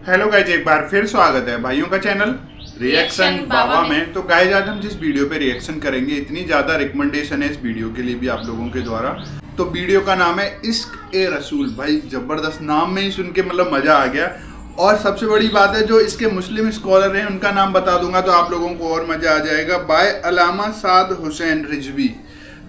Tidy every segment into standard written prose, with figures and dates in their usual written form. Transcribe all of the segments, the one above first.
Hello guys, एक बार फिर स्वागत है भाइयों का चैनल रिएक्शन बाबा में। तो गाइज आज हम जिस वीडियो पे रिएक्शन करेंगे, इतनी ज़्यादा रिकमेंडेशन है इस वीडियो के लिए भी आप लोगों के द्वारा। तो वीडियो का नाम है इश्क ए रसूल। भाई ज़बरदस्त नाम में ही सुन के मतलब मज़ा आ गया। और सबसे बड़ी बात है, जो इसके मुस्लिम स्कॉलर हैं उनका नाम बता दूंगा तो आप लोगों को और मज़ा आ जाएगा। बाय अलामा साद हुसैन रिजवी।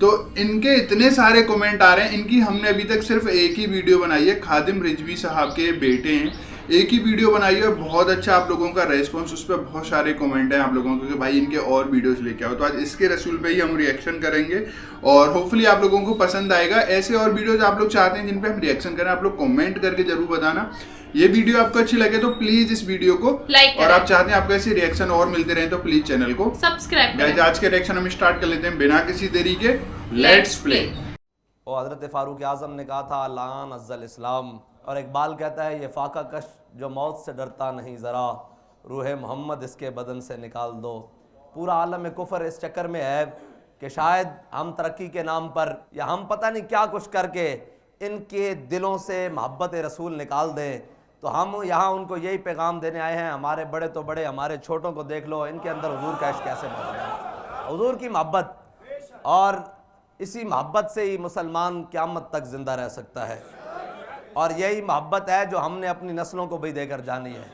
तो इनके इतने सारे कमेंट आ रहे हैं। इनकी हमने अभी तक सिर्फ एक ही वीडियो बनाई है, खादिम रिजवी साहब के बेटे हैं, एक ही वीडियो बनाई है। बहुत अच्छा आप लोगों का रेस्पॉन्स, उस पर बहुत सारे कमेंट हैं आप लोगों को कि भाई इनके और वीडियोस लेके आओ। तो आज इसके रसूल पे ही हम रिएक्शन करेंगे और होपफुली आप लोगों को पसंद आएगा। ऐसे और वीडियोस आप लोग चाहते हैं जिन पे हम रिएक्शन करें, आप लोग कमेंट करके जरूर बताना। ये वीडियो आपको अच्छी लगे तो प्लीज इस वीडियो को लाइक और आप चाहते हैं आपको ऐसे रिएक्शन और मिलते रहे तो प्लीज चैनल को सब्सक्राइब करें। आज के रिएक्शन हम स्टार्ट कर लेते हैं बिना किसी देरी के। Let's play. और हजरत फारूक आजम ने कहा था लान अज़्ज़ल इस्लाम, और इकबाल कहता है ये फाका कश जो मौत से डरता नहीं ज़रा, रूह मोहम्मद इसके बदन से निकाल दो। पूरा आलम कुफर इस चक्कर में है कि शायद हम तरक्की के नाम पर या हम पता नहीं क्या कुछ करके इनके दिलों से मोहब्बत रसूल निकाल दें। तो हम यहाँ उनको यही पैगाम देने आए हैं, हमारे बड़े तो बड़े, हमारे छोटों को देख लो, इनके अंदर हुजूर का इश्क कैसे मौजूद है, हुजूर की मोहब्बत। और इसी मोहब्बत से ही मुसलमान क़यामत तक ज़िंदा रह सकता है। और यही मोहब्बत है जो हमने अपनी नस्लों को भी देकर जानी है।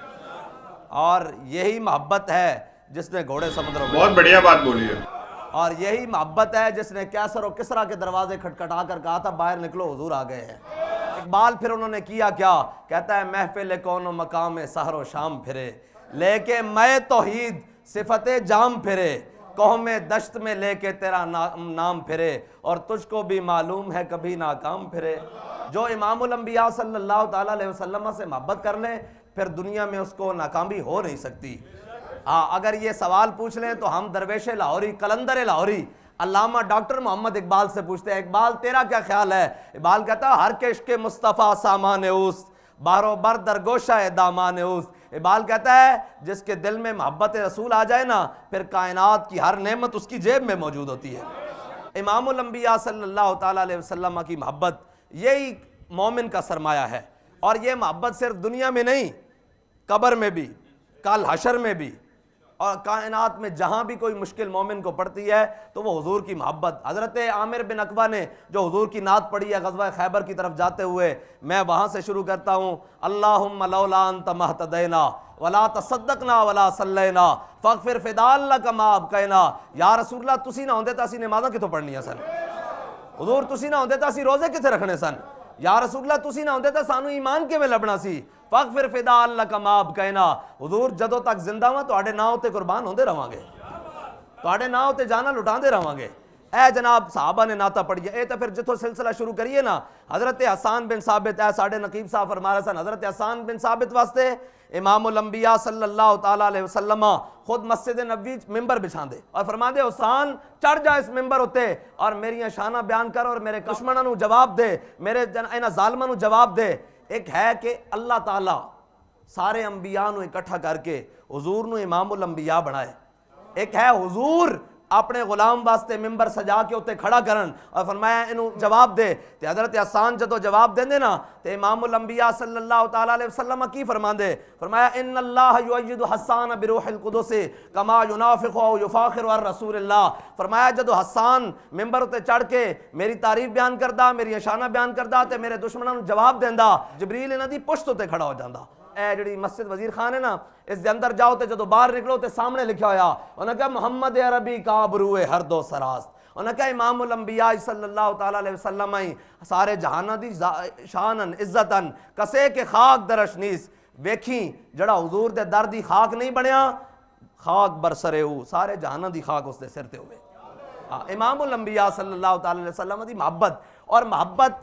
और यही मोहब्बत है जिसने घोड़े समुद्रों में, बहुत बढ़िया बात बोली है। और यही मोहब्बत है जिसने कैसर और किसरा के दरवाजे खटखटा कर कहा था बाहर निकलो हुजूर आ गए हैं। इकबाल फिर उन्होंने किया क्या, कहता है महफिल कौन मकाम सहरो शाम फिरे, लेके मैं तौहीद सिफते जाम फिरे, कौमे दश्त में लेके तेरा नाम फिरे, और तुझको भी मालूम है कभी नाकाम फिरे। जो इमामुल अंबिया सल्लल्लाहु ताला अलैहि वसल्लम से मोहब्बत कर ले फिर दुनिया में उसको नाकामी हो नहीं सकती। हाँ, अगर ये सवाल पूछ लें तो हम दरवेश लाहौरी, कलंदर लाहौरी, अल्लामा डॉक्टर मोहम्मद इकबाल से पूछते हैं, इकबाल तेरा क्या ख्याल है? इकबाल कहता है हर के इश्क मुस्तफ़ा सामान उस, बारो बर दरगोशा दामान उस। इकबाल कहता है जिसके दिल में मोहब्बत रसूल आ जाए ना, फिर कायनात की हर नेमत उसकी जेब में मौजूद होती है। इमामुल अंबिया सल्लल्लाहु ताला अलैहि वसल्लम की मोहब्बत यही मोमिन का सरमाया है। और ये मोहब्बत सिर्फ दुनिया में नहीं, कब्र में भी, कल हशर में भी, और कायनात में जहाँ भी कोई मुश्किल मोमिन को पड़ती है तो वो हुजूर की मोहब्बत। हज़रत आमिर बिन अकबा ने जो हुजूर की नात पढ़ी है गज़वा खैबर की तरफ जाते हुए, मैं वहाँ से शुरू करता हूँ। अल्लाहुम्मा लौला अंत महतदैना वला तसद्दकना वला सल्लैना फगफिर फिदाल लक मा अबकैना। या रसूलल्लाह तुसी ना होंदे तां असीं नमाज़ां कित्थों पढ़नियां सन, हुजूर तुसी ना होंदे तां असीं रोज़े कित्थे रखने सन, या रसूलल्लाह तुसी ना होंदे तां सानू ईमान किवें लभना सी। फक फिर फिदा अल्लाह का माब कहना, हुजूर जदों तक जिंदा वा तुहाडे नां उत्ते कुर्बान होंदे रवांगे, तुहाडे नां उत्ते जाना लुटांदे रवांगे। ए जनाब साहबा ने नाता पढ़िए। ए तो फिर जिथों सिलसिला शुरू करिए ना, हज़रत हसन बिन साबित है, साढ़े नकीब साहब फरमा रहे सन, हज़रत हसन बिन साबित वास्ते इमामुल अंबिया सल्लल्लाहु ताला अलैहि वसल्लम खुद मस्जिद नबवी मिंबर बिछांदे और फरमांदे हुसैन चढ़ जा इस मिंबर उत्ते और मेरियां शाना बयान कर और मेरे दुश्मनां नूं जवाब दे, मेरे इन्हां ज़ालिमां नूं जवाब दे। एक है कि अल्लाह ताला सारे अंबिया नूं इकट्ठा करके हुजूर नूं इमामुल अंबिया बनाए। एक है हुजूर अपने गुलाम वास्ते मिंबर सजा के उत्ते खड़ा करन और फरमाया इनू जवाब दे। ते हज़रत हसन जदों जवाब देंदे ना ते इमामुल अंबिया सल्लल्लाहु ताला अलैहि वसल्लम की फरमांदे, फरमाया इन्नल्लाह युअय्यिदु हसन बिरूहिल कुदुस कमा युनाफिखु औ युफाखिरु अर रसूलिल्लाह। फरमाया जदों हसन मिंबर उत्ते चढ़ के मेरी तारीफ बयान करदा, मेरी शाना बयान करदा ते मेरे दुश्मनां नूं जवाब देंदा, जिबरील इन्हां दी पुश्त उत्ते खड़ा हो जांदा। ए जिहड़ी मस्जिद वजीर खान है ना, इस दे अंदर जाओ तो जदों बाहर निकलो तो सामने लिखा होया, उन्हें कहा मोहम्मद अरबी का बरूए हर दो सरास्त। उन्हें कहा इमामुल अंबिया सल्लल्लाहु ताला अलैहि वसल्लम ही सारे जहाना दी शानन इज्जतन कसे के खाक दरशनीस। वेखी जड़ा हुजूर दे दर दी खाक नहीं बनया, खाक बरसरे हूँ, सारे जहाना दी खाक उसके सिर ते हुए। इमामुल अंबिया सल्लल्लाहु ताला अलैहि वसल्लम दी मोहब्बत, और मोहब्बत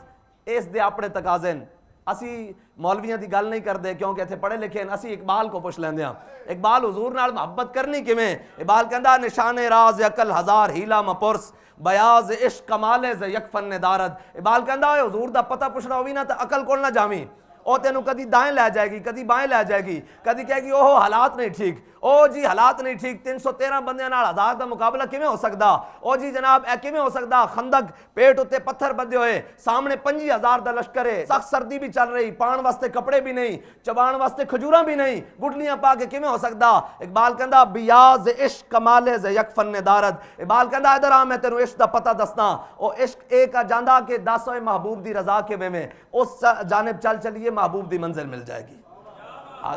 इस दे अपने तकाजे न। असी मौलवियां की गल नहीं करते क्योंकि इतने पढ़े लिखे हैं, असी इकबाल को पुछ लेंदे हां इकबाल हुजूर नाल मोहब्बत करनी किवें। इकबाल कहंदा निशाने राज अकल हजार हीला मपुरस बयाज इश्क कमाले ज यकफन दारद। इकबाल कहंदा हुजूर दा पता पुछना होवी ना तो अकल कोल ना जावी, ਉਹ ਤੈਨੂੰ ਕਦੀ ਦਾएं ਲੈ ਜਾਏਗੀ, ਕਦੀ ਬਾएं ਲੈ ਜਾਏਗੀ, ਕਦੀ ਕਹੇਗੀ ਉਹ ਹਾਲਾਤ ਨਹੀਂ ਠੀਕ, ਉਹ ਜੀ ਹਾਲਾਤ ਨਹੀਂ ਠੀਕ, 313 ਬੰਦਿਆਂ ਨਾਲ 1000 ਦਾ ਮੁਕਾਬਲਾ ਕਿਵੇਂ ਹੋ ਸਕਦਾ, ਉਹ ਜੀ ਜਨਾਬ ਇਹ ਕਿਵੇਂ ਹੋ ਸਕਦਾ, ਖੰਦਕ ਪੇਟ ਉੱਤੇ ਪੱਥਰ ਬੱਧੇ ਹੋਏ, ਸਾਹਮਣੇ 25000 ਦਾ ਲਸ਼ਕਰ ਹੈ, ਸਖਤ ਸਰਦੀ ਵੀ ਚੱਲ ਰਹੀ, ਪਾਣ ਵਾਸਤੇ ਕੱਪੜੇ ਵੀ ਨਹੀਂ, ਚਬਾਣ ਵਾਸਤੇ ਖਜੂਰਾਂ ਵੀ ਨਹੀਂ, ਗੁਟਲੀਆਂ ਪਾ ਕੇ ਕਿਵੇਂ ਹੋ ਸਕਦਾ। ਇਕਬਾਲ ਕਹਿੰਦਾ ਬਿਆਜ਼ ਇਸ਼ਕ ਕਮਾਲੇ ਜ਼ ਯਕ ਫਨ ਦਾਰਦ, ਇਕਬਾਲ ਕਹਿੰਦਾ ਇਧਰ ਆ ਮੈਂ ਤੈਨੂੰ ਇਸ਼ਕ ਦਾ ਪਤਾ ਦੱਸਦਾ। ਉਹ ਇਸ਼ਕ ਇੱਕ ਜਾਂਦਾ ਕਿ 10 ਹੋਏ महबूब दी रजा के वे में उस जानिब चल चलिए महबूब दी मंजिल मिल जाएगी।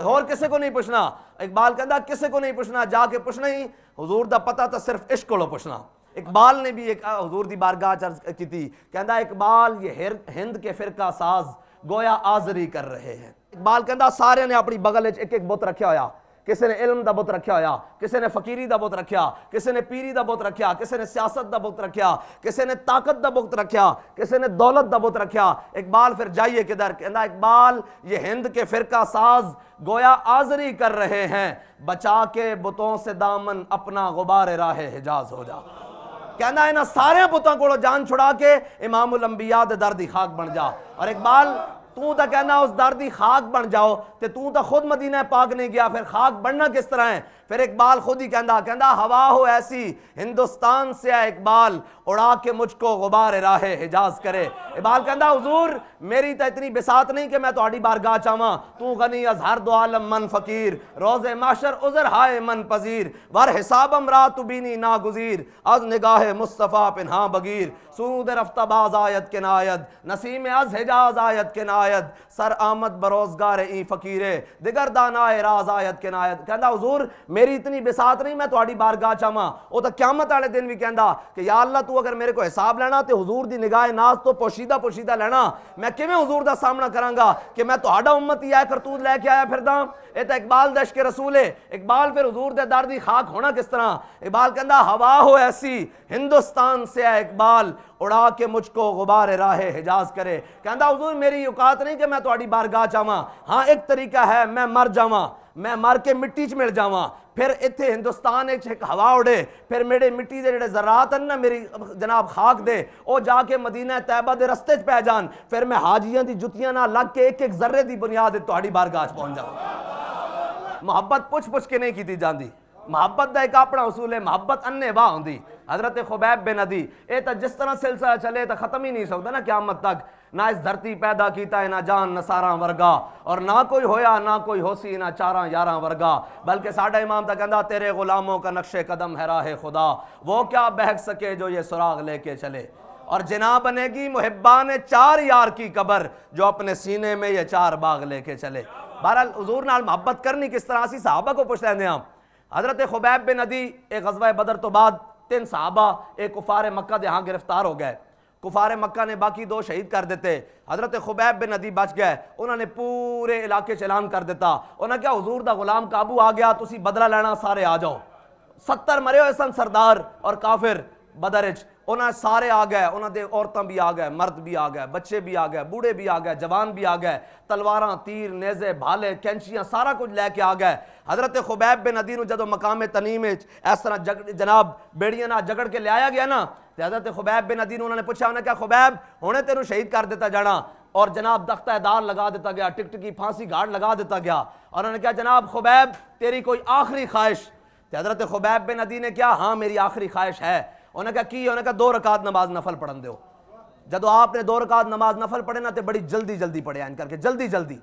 और किसी को नहीं पूछना, इकबाल कहता किसी को नहीं पूछना, जाके पूछना ही हुजूर दा पता तो सिर्फ इश्क को पूछना। इकबाल ने भी एक हुजूर दी बारगाह अर्ज की थी, कहता इकबाल ये हिंद के फिरका साज गोया आजरी कर रहे हैं। इकबाल कहता सारे ने अपनी बगल एक एक बुत रखा होया, किसी ने इल्म दा बुत रखा होया, किसी ने फकीरी दा बुत रखा, किसी ने पीरी दा बुत रखा, किसी ने सियासत दा बुत रखा, किसी ने ताकत दा बुत रखा, किसी ने दौलत दा बुत रखा। इकबाल फिर जाइए किधर, कहता इकबाल ये हिंद के फिरका साज गोया आजरी कर रहे हैं, बचा के बुतों से दामन अपना गुबार राहे हिजाज हो जा। कहना इन्हां सारे बुतों को जान छुड़ा के इमामुल अंबिया दे दर दी खाक बन जा। और इकबाल तू तो कहना उस दर दी खाक बन जाओ, ते तू तो खुद मदीना पाक नहीं गया, फिर खाक बनना किस तरह है। फिर इकबाल खुद ही कहता हवा हो ऐसी हिंदुस्तान से है इकबाल, उड़ा के मुझको गुबार राहे हिजाज करे। इकबाल कहता हुजूर मेरी तो इतनी बिसात नहीं कि मैं तुम्हारी बारगाह चाहवा, तू गनी अजहर दो आलम मन फकीर, रोज़े माशर उज़र हाय मन पजीर, वर हिसाबम रात बीनी ना गुजीर, अज निगाह मुस्तफ़ा पिन्हा बगीर, सूद रफ्ताबाज आयत के नायद, नसीम अज हिजाज आयत के नायद, सर आमद बरोजगार ई फकीरे, दिगर दानाए राज आयत के नायद। कहता हुजूर मेरी इतनी बिसात नहीं मैं तुम्हारी बारगाह चाहवा। वो तो क़यामत वाले दिन भी कहता कि या अल्लाह तू अगर मेरे को हिसाब लेना तो हुजूर दी निगाह नाज तो पोशीदा पोशीदा लेना, मैं किवें हुजूर दा सामना करांगा कि मैं तुहाडा उम्मत ही है करतूत लैके आया फिरदा। ये तो इकबाल दश के रसूल है। इकबाल फिर हुजूर दे दर दी खाक होना किस तरह। इकबाल कहता हवा हो ऐसी हिंदुस्तान से है इकबाल, उड़ा के मुझको गुबार राहे हिजाज करे। कहता हुजूर मेरी औकात नहीं कि मैं तुम्हारी बारगाह चाहवा, हाँ एक तरीका है मैं मर जावा, मैं मर के मिट्टी च मिल जावा, फिर इत्थे हिंदुस्तान एक हवा उड़े, फिर मेरे मिट्टी दे जेड़े ज़रात हैं ना मेरी जनाब खाक दे ओ जाके मदीना तैयबा दे रस्ते च पै जान, फिर मैं हाजियां दी जुतियां ना लग के एक एक जर्रे दी बुनियाद तुहाडी बारगाह च पहुंच जावां। मुहब्बत पुछ पुछ के नहीं की जाती, मुहब्बत का एक अपना उसूल है, मुहब्बत अन्ने वाह होंदी। हजरत खुबैब बिन अदी ये तो जिस तरह सिलसिला चले तो खत्म ही नहीं सकता ना क़यामत तक। ना इस धरती पैदा कीता है ना जान नसारा वर्गा, और ना कोई होया ना कोई होसी ना चारा यारा वर्गा, बल्कि साडा इमाम तो कहता तेरे गुलामों का नक्शे कदम है राह खुदा, वो क्या बहक सके जो ये सुराग लेके चले। और जिना बनेगी मुहिब्बान चार यार की कबर, जो अपने सीने में ये चार बाग लेके चले। बहरहाल हुजूर नाल मोहब्बत करनी किस तरह सी सहाबा को पूछ लेंदे हम। हजरत खुबैब बिन अदी एक गज़वा बदर तो बाद 3 सहाबा एक कुफार मक्का दे यहाँ गिरफ्तार हो गए। कुफार मक्का ने बाकी 2 शहीद कर देते, हजरत खुबैब बिन अदी बच गए। उन्होंने पूरे इलाके च ऐलान कर दिता, उन्होंने क्या हुजूर दा गुलाम काबू आ गया, तुसी बदला लेना सारे आ जाओ। 70 मरे हुए सन सरदार और काफिर बदर च, उन्हें सारे आ गए, उन्होंने औरतां भी आ गए, मर्द भी आ गए, बच्चे भी आ गए, बूढ़े भी आ गए, जवान भी आ गए, तलवारां तीर नेज़े भाले कैंचियां सारा कुछ लैके आ गए। हजरत खुबैब बिन अदी जदों मकाम तनीम इस तरह जनाब बेड़ियां ना जगड़ के लिया गया ना, तो हजरत खुबैब बिन अदी उन्होंने पूछा, उन्हें क्या खुबैब हुणे तेनू शहीद कर दिता जाना, और जनाब दख्ता-ए-दार लगा दिता गया, टिकट की फांसी घाट लगा दिता गया। और उन्होंने कहा जनाब खुबैब तेरी कोई आखिरी ख्वाहिश। तो हजरत खुबैब बिन अदी ने क्या हाँ मेरी आखिरी ख्वाहिश है। उन्हें क्या की, उन्हें कहा 2 रकात नमाज नफल पढ़न दो। जदों आपने 2 रकात नमाज नफल पढ़े ना तो बड़ी जल्दी जल्दी पढ़े इन करके जल्दी जल्दी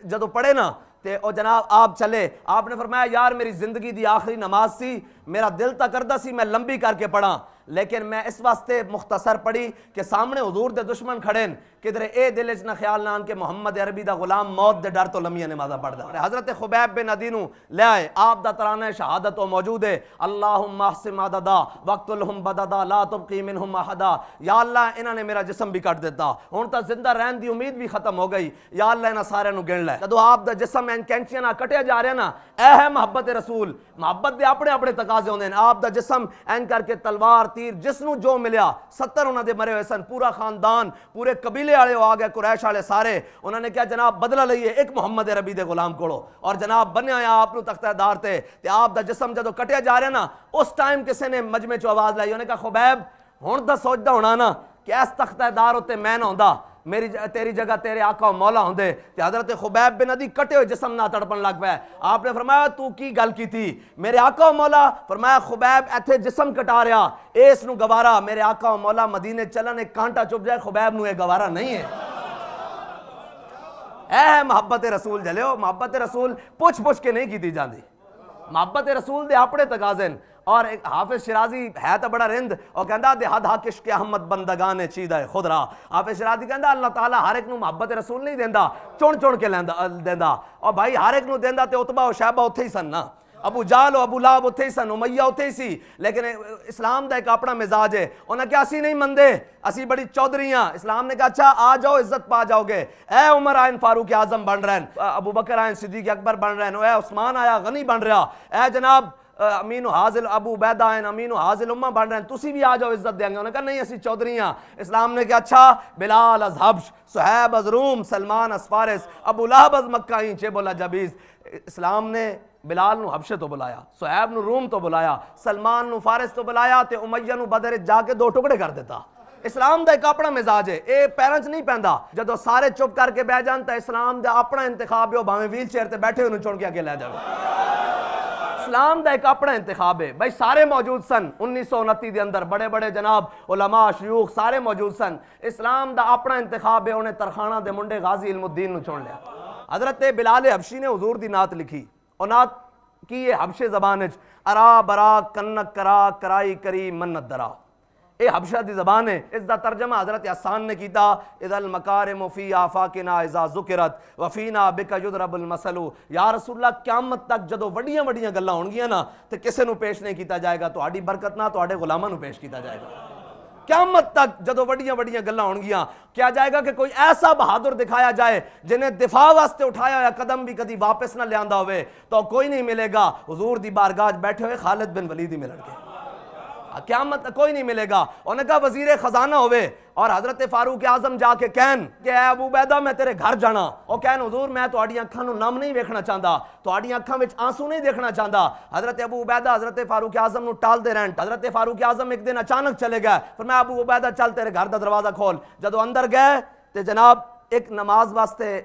जदों पढ़े ना ते ओ जनाब आप चले, आपने फरमाया यार मेरी जिंदगी दी आखिरी नमाज सी, मेरा दिल तो करदा सी मैं लंबी करके पढ़ा, लेकिन मैं इस वास्ते मुख्तसर पढ़ी कि सामने हुजूर दे दुश्मन खड़े न, किधरे ए दिल च ना ख्याल ना आन के मुहम्मद अरबी दा गुलाम मौत दे डर तो लम्मियां नमाज़ा पढ़दा। हजरत खुबैब बिन अदी नू ले आए, आप दा तराना शहादत ओ मौजूद है, अल्लाहुम्मा अहसिम अददा वक्तुलहुम बददा ला तुबकी मिनहुम अहदा। या अल्लाह इन्होंने मेरा जिस्म भी कट दिता, हुण तां जिंदा रहन दी उम्मीद भी खत्म हो गई, या अल्लाह इन्हां सारिआं नू गिण लै। जदों आप दा जिस्म एन कैंचियां नाल कटिया जा रहा ना, ऐ है मुहब्बत रसूल। मुहब्बत दे अपने अपने तकाजे होंदे ने। आप दा जिस्म एन करके तलवार तीर जिसनू जो मिलिया, 70 उन्हां दे मरे हुए सन, पूरा खानदान पूरे कबीले वाले आ गए, कुरैश वाले सारे। उन्होंने क्या जनाब बदला लईए एक मुहम्मद अरबी दे गुलाम कोलो, और जनाब बने आया आप तख्तेदार ते ते आप दा जिस्म जदों कटिया जा रहा ना, उस टाइम किसी ने मजमे चो आवाज लाई, उन्हें कहा खुबैब हुण तां सोचदा होना ना कि इस तख्तेदार उत्ते मैं ना होंदा تیری جگہ تیرے آقا و مولا ہوندے تے حضرت خبیب بن عدی کٹے ہوئے جسم نہ تڑپن لگ پیا. آپ نے فرمایا تو کی گل کی تھی؟ میرے آقا و مولا. فرمایا خبیب ایتھے جسم کٹا رہا اس نو گوارا. میرے آقا و مولا مدینے چلن ایک کانٹا چپ جائے خبیب نو یہ گوارا نہیں ہے. اے محبت رسول جلیو. محبت رسول پوچھ کے نہیں کیتی جاندی. محبت رسول دے اپنے تقاضے. اور ایک حافظ شرازی ہے تو بڑا رند اور کہندا دے حد حق عشق احمد بندگان چیدہ خود را. حافظ شرازی کہندا اللہ تعالیٰ ہر ایک نو محبت رسول نہیں دیندا, چون کے دیندا. اور بھائی ہر ایک نو دیندا تے عتبہ و شیبہ اتھے ہی سن نا, ابو جال و ابو لہب اتھے ہی سن, امیہ اتھے ہی سی. لیکن اسلام دا ایک اپنا مزاج ہے. انہاں کہا اسی نہیں مندے, اسی بڑی چودھریاں. اسلام نے کہا اچھا آ جاؤ عزت پا جاؤ گے. اے عمر آئین فاروق اعظم بن رہے ہیں, ابو بکر آئین صدیق اکبر بن رہے ہیں, اے عثمان آیا غنی بن رہا, اے جناب امین و حاضل ابو عبیدہ ہیں امین و حاضل امہ بن رہے ہیں, تسی بھی آ جاؤ عزت دیں گے. انہوں نے کہا نہیں اسی چودھریاں. اسلام نے کہا اچھا بلال از حبش, صہیب از روم, سلمان از فارس, ابو لہب از مکہ ہی چے بولا جبیز. اسلام نے بلال نو حبشے تو بلایا, صہیب نو روم تو بلایا, سلمان نو فارس تو بلایا, تے امیہ نو بدر جا کے 2 ٹکڑے کر دیتا. اسلام دا ایک اپنا مزاج ہے, اے پیرنچ نہیں پیندا. جدو سارے چپ کر کے بیٹھ جان تے اسلام دا اپنا انتخاب ہے, بھاویں ویل چیئر تے بیٹھے ہوئے چن کے اگے لے جاوے. اسلام دا ایک اپنا انتخاب ہے. بھائی سارے موجود سن 1929 دے اندر, بڑے بڑے جناب علماء شیوخ سارے موجود سن. اسلام دا اپنا انتخاب ہے, انہیں ترخانہ دے منڈے غازی علم الدین نو چن لیا. حضرت بلال حبشی نے حضور دی نعت لکھی, اور نعت کی ہے حبشے زبان وچ, ارا برا کنک کرا کرائی کری منت درا. اے حبشہ دی زبان ہے. اس دا ترجمہ حضرت حسان نے کیتا, اذا المکارم فی آفاقنا اذا ذکرت وفینا بک یضرب المثل. یا رسول اللہ قیامت تک جدو وڈیاں وڈیاں گلاں ہون گیاں نا تے کسے نو پیش نہیں کیتا جائے گا, تہاڈی برکت نہ تہاڈے غلاماں نو پیش کیتا جائے گا. قیامت تک جدو وڈیاں وڈیاں گلاں ہون گیاں کیا جائے گا کہ کوئی ایسا بہادر دکھایا جائے جنہیں دفاع واسطے اٹھایا ہوا قدم بھی کدی واپس نہ لیاندا ہوئے, تو کوئی نہیں ملے گا حضور دی بارگاہ بیٹھے ہوئے خالد بن ولید ہی ملن گے. قیامت کوئی نہیں ملے گا. انہوں نے کہا وزیر خزانہ ہوئے اور حضرت فاروق اعظم جا کے کہن کہ اے ابو عبیدہ میں تیرے گھر جانا, اور کہن حضور میں تہاڈی اکھاں نو نم نہیں ویکھنا چاہندا, تہاڈی اکھاں وچ آنسو نہیں دیکھنا چاہندا. حضرت ابو عبیدہ حضرت فاروق اعظم نو ٹال دے رہن. حضرت فاروق اعظم ایک دن اچانک چلے گئے, فرمایا ابو عبیدہ چل تیرے گھر دا دروازہ کھول. جدو اندر گئے تے جناب ایک نماز واسطے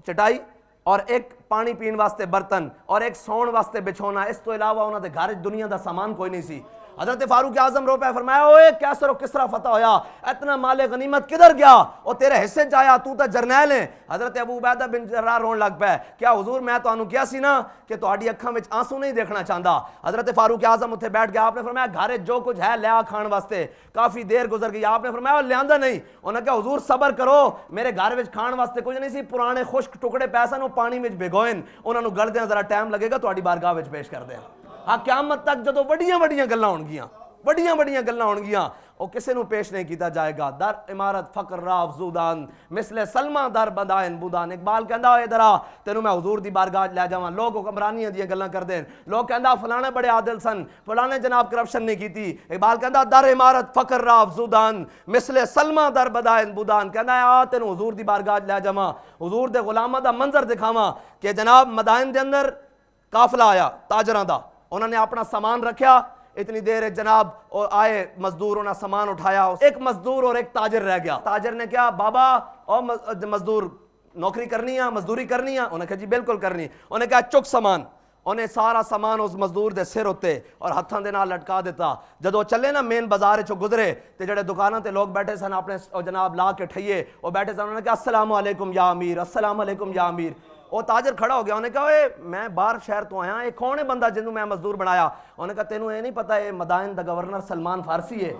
چٹائی اور ایک پانی پین واسطے برتن اور ایک سون واسطے بچھونا, اس تو علاوہ انہاں دے گھر دنیا دا سامان کوئی نہیں سی. حضرت فاروق اعظم رو پہ, فرمایا اوے کیسر و کسرا فتح ہویا, اتنا مال غنیمت کدھر گیا, اور تیرے حصے جایا, تو تا جرنیل ہے. حضرت ابو عبیدہ بن جراح رون لگ پے, کیا حضور میں تو انہوں کیا سی نا کہ تہاڈی اکھاں وچ آنسو نہیں دیکھنا چاہندا. حضرت فاروق اعظم اتھے بیٹھ گیا. آپ نے فرمایا گھر جو کچھ ہے لیا کھان واسطے. کافی دیر گزر گئی. آپ نے فرمایا لیاندا نہیں. انہوں نے کہا حضور صبر کرو, میرے گھر وچ کھان واسطے کچھ نہیں سی, پرانے خشک ٹکڑے پیسے نو پانی وچ بھگوئن, انہاں نو گل دیاں ذرا ٹائم لگے گا, تہاڈی بارگاہ وچ پیش کر دیاں. ہاں قیامت تک جدو وڈیاں وڈیاں گلاں ہون گیاں, وڈیاں وڈیاں گلاں ہون گیاں, او کسے نو پیش نہیں کیتا جائے گا. در عمارت فقر را افزودان مثل سلمہ در بدائن بودان. اقبال کہندا اے درا تینوں میں حضور دی بارگاہ لے جاواں. لوگ حکمرانیاں دیاں گلاں کردے, لوگ کہندا فلانے بڑے عادل سن, فلانے جناب کرپشن نہیں کیتی. اقبال کہندا در عمارت فقر را افزودان مثل سلمہ در بدائن بودان. کہندا آ تینوں حضور دی بارگاہ لے جاواں, حضور دے غلاماں دا منظر دکھاواں کہ جناب مدائن دے اندر قافلہ آیا تاجراں دا, انہوں نے اپنا سامان رکھیا. اتنی دیر جناب اور آئے مزدور, انہوں نے سامان اٹھایا, ایک مزدور اور ایک تاجر رہ گیا. تاجر نے کہا بابا اور مزدور نوکری کرنی ہے, مزدوری کرنی ہے؟ انہوں نے کہا جی بالکل کرنی. انہوں نے کہا چک سامان. انہیں سارا سامان اس مزدور دے سر ہوتے اور ہتھاں دے نال لٹکا دیتا. جدو چلے نا مین بازار چو گزرے تے جڑے دکاناں تے لوگ بیٹھے سن اپنے جناب لا کے ٹھئیے وہ بیٹھے سن. انہوں نے کہا السلام علیکم یا امیر, السلام علیکم یا امیر. وہ تاجر کھڑا ہو گیا. انہوں نے کہا اے میں باہر شہر تو آیا, یہ کون ہے بندہ جنوں میں مزدور بنایا؟ انہوں نے کہا تینوں یہ نہیں پتا یہ مدائن دا گورنر سلمان فارسی ہے.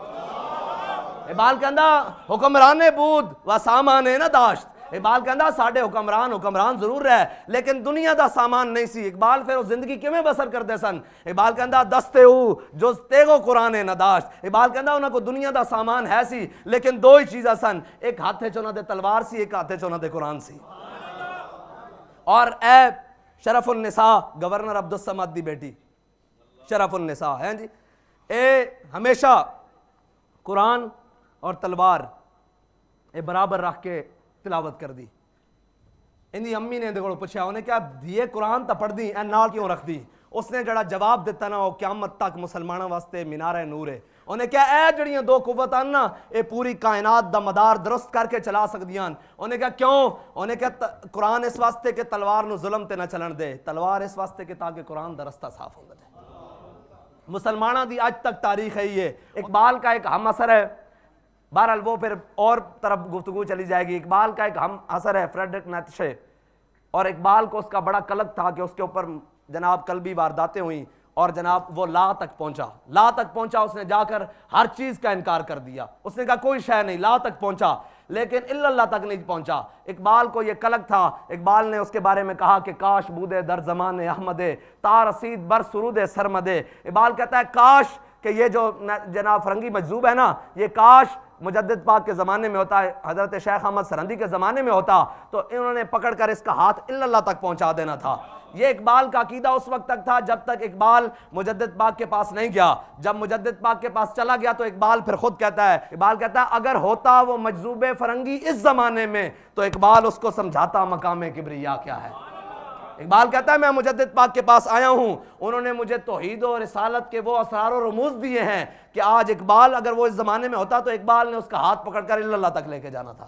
اقبال کہندا حکمران بود و سامان نہ داشت. اقبال کہندا ساڈے حکمران ضرور رہے لیکن دنیا دا سامان نہیں سی. اقبال پھر وہ زندگی کیویں بسر کرتے سن؟ اقبال کہندا دستے او جو تیگو قرآن نہ داشت. اقبال کہندا انہاں کو دنیا دا سامان ہے سی لیکن دو ہی چیزاں سن, ایک ہاتھ وچ انہاں دے تلوار سی, ایک ہاتھ وچ انہاں دے قرآن سی. اور اے شرف النساء گورنر عبدالصمد دی بیٹی شرف النساء ہیں جی, اے ہمیشہ قرآن اور تلوار اے برابر رکھ کے تلاوت کر دی. اندی امی نے دیکھو پوچھا, انہیں کیا دیے قرآن تا پڑھ دی اے نال کیوں رکھ دی؟ اس نے جڑا جواب دیتا نا وہ قیامت تک مسلمانوں واسطے مینارہ نور ہے. انہیں کیا اے جڑیاں دو قوتاں نا اے پوری کائنات دا مدار درست کر کے چلا سکدیاں. انہیں کیا کیوں؟ انہیں کیا قرآن اس واسطے کہ تلوار نو ظلم تے نہ چلن دے, تلوار اس واسطے کہ تاکہ قرآن دا رستہ صاف ہو جائے. مسلمانہ دی آج تک تاریخ ہے یہ. اقبال کا ایک ہم اثر ہے, بہرحال وہ پھر اور طرف گفتگو چلی جائے گی. اقبال کا ایک ہم اثر ہے فریڈرک نیتشے, اور اقبال کو اس کا بڑا قلق تھا کہ اس کے اوپر جناب قلبی وارداتیں ہوئیں اور جناب وہ لا تک پہنچا. اس نے جا کر ہر چیز کا انکار کر دیا. اس نے کہا کوئی شے نہیں, لا تک پہنچا, لیکن الا اللہ تک نہیں پہنچا. اقبال کو یہ قلق تھا. اقبال نے اس کے بارے میں کہا کہ کاش بودے در زمان احمد تا رسید بر سرود سرمد. اقبال کہتا ہے کاش کہ یہ جو جناب فرنگی مجذوب ہے نا, یہ کاش مجدد پاک کے زمانے میں ہوتا ہے, حضرت شیخ احمد سرہندی کے زمانے میں ہوتا, تو انہوں نے پکڑ کر اس کا ہاتھ الا اللہ تک پہنچا دینا تھا. یہ اقبال کا عقیدہ اس وقت تک تھا جب تک اقبال مجدد پاک کے پاس نہیں گیا. جب مجدد پاک کے پاس چلا گیا تو اقبال پھر خود کہتا ہے اگر ہوتا وہ مجذوب فرنگی اس زمانے میں تو اقبال اس کو سمجھاتا مقام کبریا کیا ہے. اقبال کہتا ہے میں مجدد پاک کے پاس آیا ہوں, انہوں نے مجھے توحید و رسالت کے وہ اسرار و رموز دیے ہیں کہ آج اقبال اگر وہ اس زمانے میں ہوتا تو اقبال نے اس کا ہاتھ پکڑ کر الا اللہ تک لے کے جانا تھا.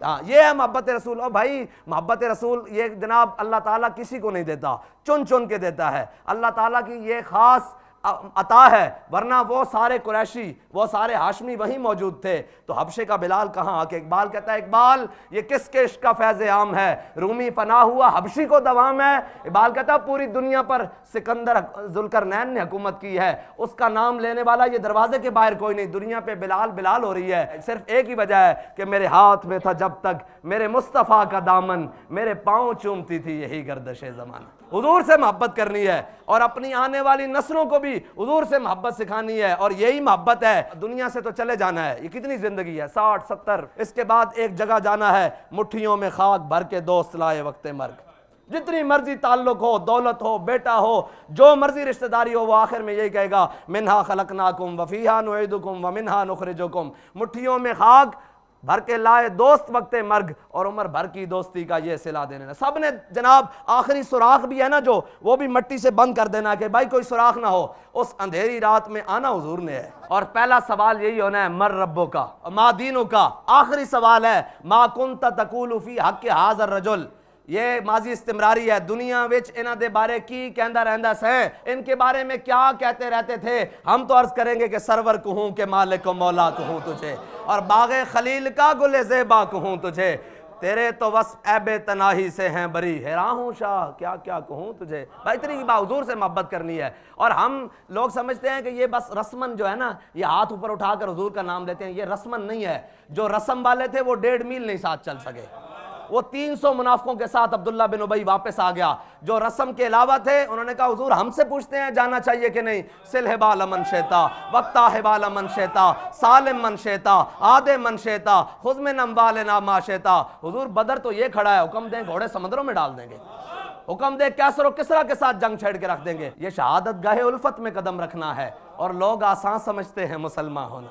یہ ہے محبت رسول. اور بھائی محبت رسول یہ جناب اللہ تعالیٰ کسی کو نہیں دیتا, چن کے دیتا ہے. اللہ تعالیٰ کی یہ خاص عطا ہے, ورنہ وہ سارے قریشی وہ سارے ہاشمی وہیں موجود تھے. تو حبشے کا بلال کہاں؟ کہ اقبال کہتا ہے اقبال یہ کس کے عشق کا فیض عام ہے, رومی پناہ ہوا حبشی کو دوام ہے. اقبال کہتا ہے پوری دنیا پر سکندر ذوالقرنین نے حکومت کی ہے, اس کا نام لینے والا یہ دروازے کے باہر کوئی نہیں. دنیا پہ بلال ہو رہی ہے. صرف ایک ہی وجہ ہے کہ میرے ہاتھ میں تھا جب تک میرے مصطفیٰ کا دامن, میرے پاؤں چومتی تھی یہی گردش زمانہ. حضور سے محبت کرنی ہے اور اپنی آنے والی نسلوں کو بھی حضور سے محبت سکھانی ہے, اور یہی محبت ہے. دنیا سے تو چلے جانا ہے, یہ کتنی زندگی ہے 60-70, اس کے بعد ایک جگہ جانا ہے, مٹھیوں میں خاک بھر کے دوست لائے وقت مرگ. جتنی مرضی تعلق ہو, دولت ہو, بیٹا ہو, جو مرضی رشتہ داری ہو, وہ آخر میں یہی کہے گا منہا خلقناکم وفیہا نعیدکم ومنہا نخرجکم. مٹھیوں میں خاک بھر کے لائے دوست وقت مرگ, اور عمر بھر کی دوستی کا یہ صلہ دینا. سب نے جناب آخری سوراخ بھی ہے نا جو, وہ بھی مٹی سے بند کر دینا کہ بھائی کوئی سوراخ نہ ہو. اس اندھیری رات میں آنا حضور نے ہے. اور پہلا سوال یہی ہونا ہے مر ربو کا ما دینو کا. آخری سوال ہے ما کنت تقول فی حق ھذا الرجل. یہ ماضی استمراری ہے. دنیا وچ انہاں دے بارے کی کہندا رہندا سیں, ان کے بارے میں کیا کہتے رہتے تھے. ہم تو عرض کریں گے کہ سرور کہوں کہ مالک و مولا کہوں تجھے, اور باغ خلیل کا گل زیبا کہوں تجھے. تیرے تو وصف عیب تناہی سے ہیں بری, حیران ہوں شاہ کیا کیا کہوں تجھے. بھائی اتنی حضور سے محبت کرنی ہے. اور ہم لوگ سمجھتے ہیں کہ یہ بس رسمن جو ہے نا, یہ ہاتھ اوپر اٹھا کر حضور کا نام لیتے ہیں, یہ رسمن نہیں ہے. جو رسم والے تھے وہ 1.5 میل نہیں ساتھ چل سکے. وہ 300 منافقوں کے ساتھ عبداللہ بن ابی واپس آ گیا. جو رسم کے علاوہ تھے انہوں نے کہا حضور ہم سے پوچھتے ہیں جانا چاہیے کہ نہیں. سل حبال من شیتا وقتا حبال من شیتا سالم من شیتا عاد من شیتا خذ من اموالنا ما شیتا. حضور بدر تو یہ کھڑا ہے, حکم دیں گھوڑے سمندروں میں ڈال دیں گے, حکم دے کیسر و کسرا کے ساتھ جنگ چھیڑ کے رکھ دیں گے. یہ شہادت گاہ الفت میں قدم رکھنا ہے, اور لوگ آسان سمجھتے ہیں مسلمان ہونا.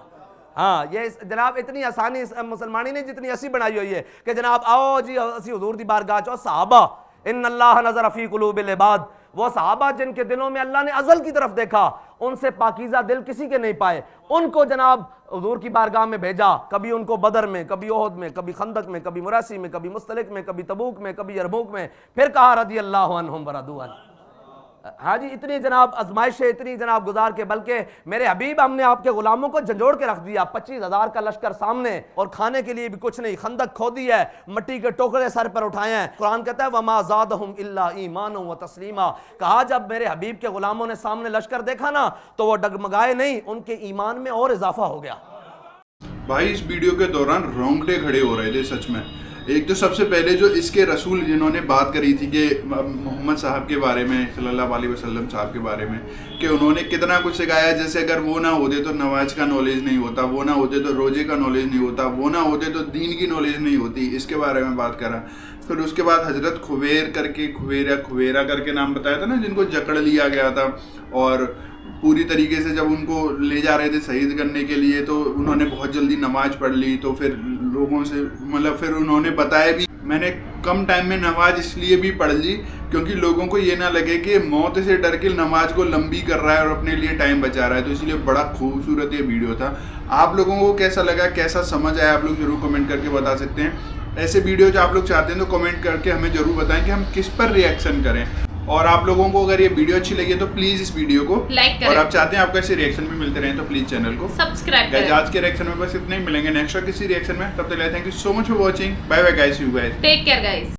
ہاں یہ جناب اتنی آسانی مسلمانی نہیں جتنی اسی بنائی ہوئی ہے کہ جناب آؤ جی اسی حضور دی بارگاہ چو. صحابہ ان اللہ نظر فی قلوب العباد, وہ صحابہ جن کے دلوں میں اللہ نے ازل کی طرف دیکھا, ان سے پاکیزہ دل کسی کے نہیں پائے. ان کو جناب حضور کی بارگاہ میں بھیجا, کبھی ان کو بدر میں, کبھی احد میں, کبھی خندق میں, کبھی مراسی میں, کبھی مستلق میں, کبھی تبوک میں, کبھی یرموک میں. پھر کہا رضی اللہ عنہم ورضوا عنہ. ہاں جی اتنی جناب آزمائشیں, اتنی جناب گزار کے, بلکہ میرے حبیب ہم نے آپ کے غلاموں کو جھنجھوڑ کے رکھ دیا. 25,000 کا لشکر سامنے, اور کھانے کے لیے بھی کچھ نہیں. خندق کھودی ہے, مٹی کے ٹوکرے سر پر اٹھائے ہیں. قرآن کہتا ہے وما زادہم الا ایمانا و تسلیما. کہا جب میرے حبیب کے غلاموں نے سامنے لشکر دیکھا نا تو وہ ڈگمگائے نہیں, ان کے ایمان میں اور اضافہ ہو گیا. بھائی اس ویڈیو کے دوران رونگٹے کھڑے ہو رہے تھے سچ میں. ایک تو سب سے پہلے جو اس کے رسول جنہوں نے بات کری تھی کہ محمد صاحب کے بارے میں, صلی اللہ علیہ وسلم صاحب کے بارے میں, کہ انہوں نے کتنا کچھ سکھایا. جیسے اگر وہ نہ ہوتے تو نماز کا نالج نہیں ہوتا, وہ نہ ہوتے تو روزے کا نالج نہیں ہوتا, وہ نہ ہوتے تو دین کی نالج نہیں ہوتی. اس کے بارے میں بات کرا. پھر اس کے بعد حضرت خویر کر کے, کھویرا کر کے نام بتایا تھا نا, جن کو جکڑ لیا گیا تھا, اور پوری طریقے سے جب ان کو لے جا رہے تھے شہید کرنے کے لیے تو انہوں نے بہت جلدی نماز پڑھ لی. تو پھر لوگوں سے مطلب پھر انہوں نے بتایا بھی, میں نے कम टाइम में नमाज इसलिए भी पढ़ ली क्योंकि लोगों को ये ना लगे कि मौत से डर के नमाज को लंबी कर रहा है और अपने लिए टाइम बचा रहा है, तो इसलिए बड़ा खूबसूरत ये वीडियो था। आप लोगों को कैसा लगा, कैसा समझ आया, आप लोग जरूर कमेंट करके बता सकते हैं। ऐसे वीडियो जो आप लोग चाहते हैं तो कमेंट करके हमें जरूर बताएं कि हम किस पर रिएक्शन करें। और आप लोगों को अगर ये वीडियो अच्छी लगी है तो प्लीज इस वीडियो को लाइक करें, और आप चाहते हैं आपको ऐसे रिएक्शन भी मिलते रहे तो प्लीज चैनल को सब्सक्राइब गाइस। करें। आज के रिएक्शन में बस इतना ही, मिलेंगे नेक्स्ट किसी रिएक्शन में, तब तक thank you so much for watching, bye bye guys, you guys, take care guys.